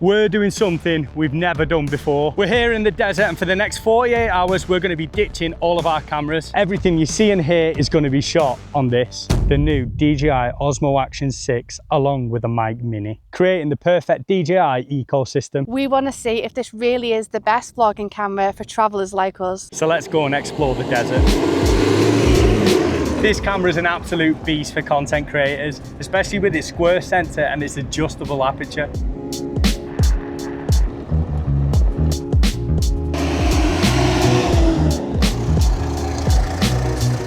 We're doing something we've never done before. We're here in the desert, and for the next 48 hours, we're going to be ditching all of our cameras. Everything you see and hear is going to be shot on this, the new DJI Osmo Action 6, along with a mic mini, creating the perfect DJI ecosystem. We want to see if this really is the best vlogging camera for travelers like us. So let's go and explore the desert. This camera is an absolute beast for content creators, especially with its square sensor and its adjustable aperture.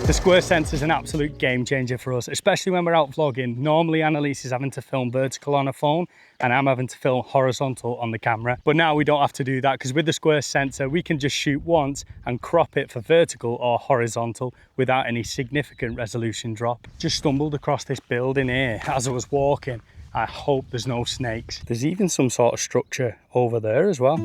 The square sensor is an absolute game changer for us, especially when we're out vlogging. Normally Annalise is having to film vertical on her phone and I'm having to film horizontal on the camera. But now we don't have to do that, because with the square sensor, we can just shoot once and crop it for vertical or horizontal without any significant resolution drop. Just stumbled across this building here as I was walking. I hope there's no snakes. There's even some sort of structure over there as well.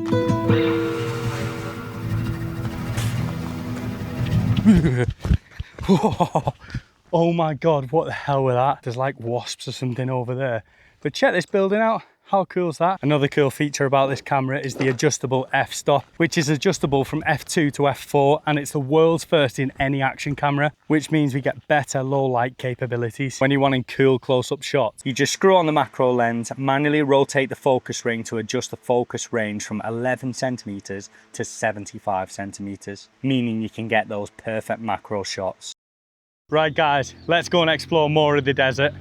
Oh my God, what the hell was that? There's like wasps or something over there. But check this building out. How cool is that? Another cool feature about this camera is the adjustable f-stop, which is adjustable from f2 to f4, and it's the world's first in any action camera, which means we get better low light capabilities. When you're wanting cool close-up shots, you just screw on the macro lens, manually rotate the focus ring to adjust the focus range from 11 centimeters to 75 centimeters, meaning you can get those perfect macro shots. Right guys, let's go and explore more of the desert.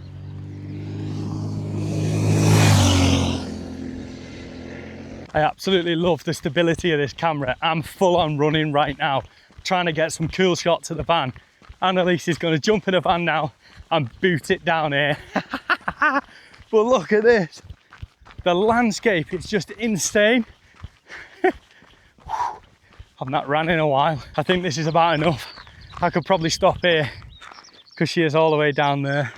I absolutely love the stability of this camera. I'm full on running right now, trying to get some cool shots of the van. Annalise is going to jump in the van now and boot it down here. But look at this. The landscape, it's just insane. I've not ran in a while. I think this is about enough. I could probably stop here because she is all the way down there.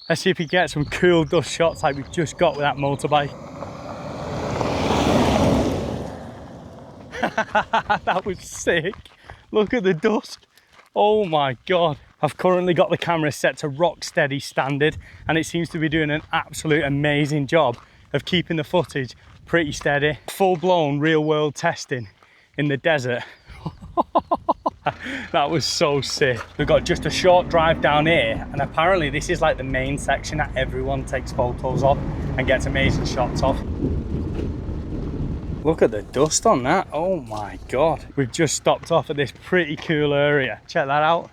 Let's see if we get some cool dust shots like we've just got with that motorbike. That was sick. Look at the dust. Oh my God. I've currently got the camera set to rock steady standard, and it seems to be doing an absolute amazing job of keeping the footage pretty steady. Full blown real world testing in the desert. That was so sick. We've got just a short drive down here, and apparently this is like the main section that everyone takes photos of and gets amazing shots of. Look at the dust on that. Oh my God. We've just stopped off at this pretty cool area. Check that out.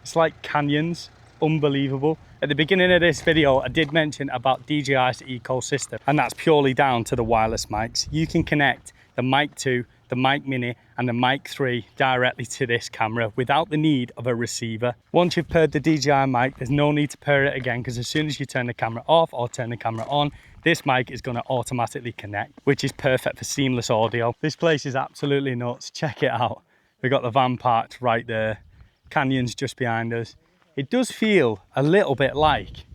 It's like canyons. Unbelievable. At the beginning of this video, I did mention about DJI's ecosystem, and that's purely down to the wireless mics. You can connect the Mic 2, the Mic Mini and the Mic 3 directly to this camera without the need of a receiver. Once you've paired the DJI mic, there's no need to pair it again, because as soon as you turn the camera off or turn the camera on, this mic is going to automatically connect, which is perfect for seamless audio. This place is absolutely nuts. Check it out. We've got the van parked right there. Canyons just behind us. It does feel a little bit like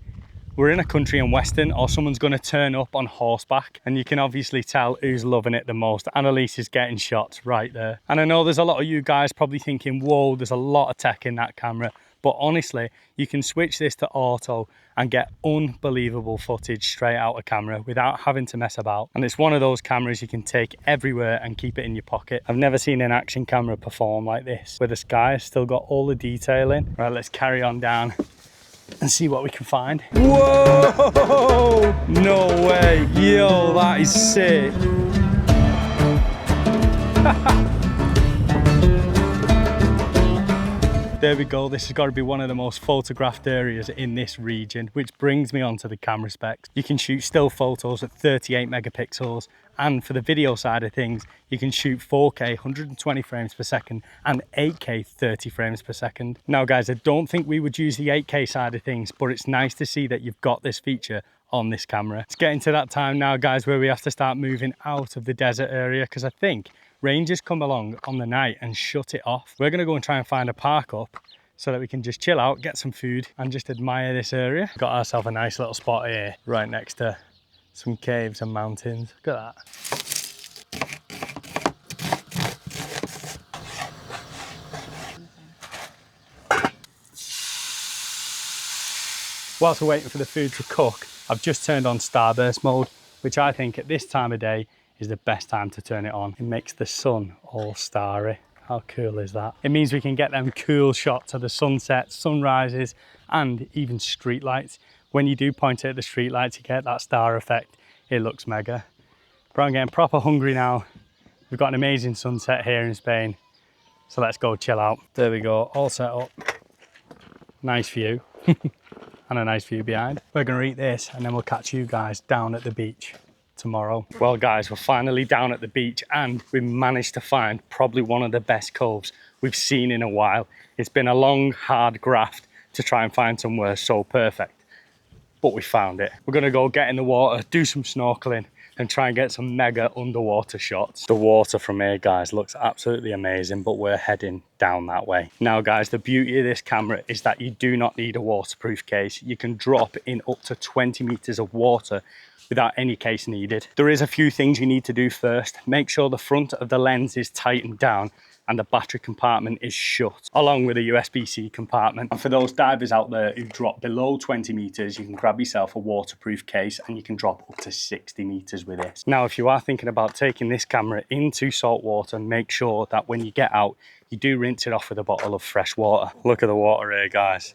we're in a country and western, or someone's going to turn up on horseback, and you can obviously tell who's loving it the most. Annalise is getting shots right there. And I know there's a lot of you guys probably thinking, whoa, there's a lot of tech in that camera. But honestly, you can switch this to auto and get unbelievable footage straight out of camera without having to mess about. And it's one of those cameras you can take everywhere and keep it in your pocket. I've never seen an action camera perform like this, where the sky has still got all the detail in. Right, let's carry on down and see what we can find. Whoa! No way. Yo, that is sick. There we go. This has got to be one of the most photographed areas in this region, which brings me on to the camera specs. You can shoot still photos at 38 megapixels, and for the video side of things, you can shoot 4K 120 frames per second and 8K 30 frames per second. Now guys, I don't think we would use the 8K side of things, but it's nice to see that you've got this feature on this camera. It's getting to that time now guys where we have to start moving out of the desert area, because I think rangers come along on the night and shut it off. We're going to go and try and find a park up so that we can just chill out, get some food and just admire this area. Got ourselves a nice little spot here right next to some caves and mountains. Look at that. Whilst we're waiting for the food to cook, I've just turned on starburst mode, which I think at this time of day is the best time to turn it on. It makes the sun all starry. How cool is that? It means we can get them cool shots of the sunset, sunrises, and even street lights. When you do point it at the street lights, you get that star effect. It looks mega. But I'm getting proper hungry now. We've got an amazing sunset here in Spain. So let's go chill out. There we go, all set up. Nice view. And a nice view behind. We're gonna eat this and then we'll catch you guys down at the beach tomorrow. Well guys, we're finally down at the beach and we managed to find probably one of the best coves we've seen in a while. It's been a long, hard graft to try and find somewhere so perfect, but we found it. We're gonna go get in the water, do some snorkeling, and try and get some mega underwater shots. The water from here, guys, looks absolutely amazing, but we're heading down that way. Now, guys, the beauty of this camera is that you do not need a waterproof case. You can drop in up to 20 meters of water without any case needed. There is a few things you need to do first. Make sure the front of the lens is tightened down and the battery compartment is shut, along with a USB-C compartment. And for those divers out there who drop below 20 meters, you can grab yourself a waterproof case and you can drop up to 60 meters with this. Now, if you are thinking about taking this camera into salt water, make sure that when you get out, you do rinse it off with a bottle of fresh water. Look at the water here, guys,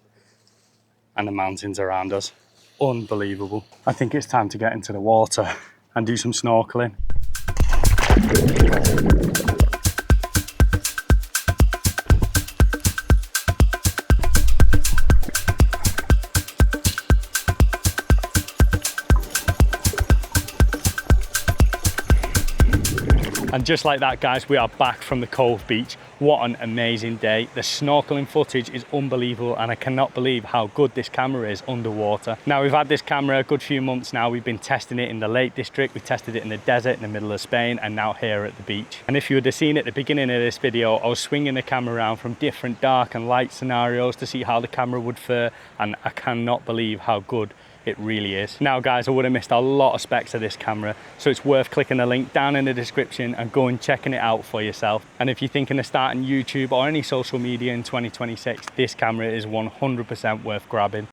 and the mountains around us. Unbelievable. I think it's time to get into the water and do some snorkeling. And just like that, guys, we are back from the Cove Beach. What an amazing day. The snorkeling footage is unbelievable and I cannot believe how good this camera is underwater. Now, we've had this camera a good few months now. We've been testing it in the Lake District, we tested it in the desert in the middle of Spain, and now here at the beach. And if you would have seen at the beginning of this video, I was swinging the camera around from different dark and light scenarios to see how the camera would fare, and I cannot believe how good it really is. Now guys, I would have missed a lot of specs of this camera, so it's worth clicking the link down in the description and going checking it out for yourself. And if you're thinking of starting YouTube or any social media in 2026, this camera is 100% worth grabbing.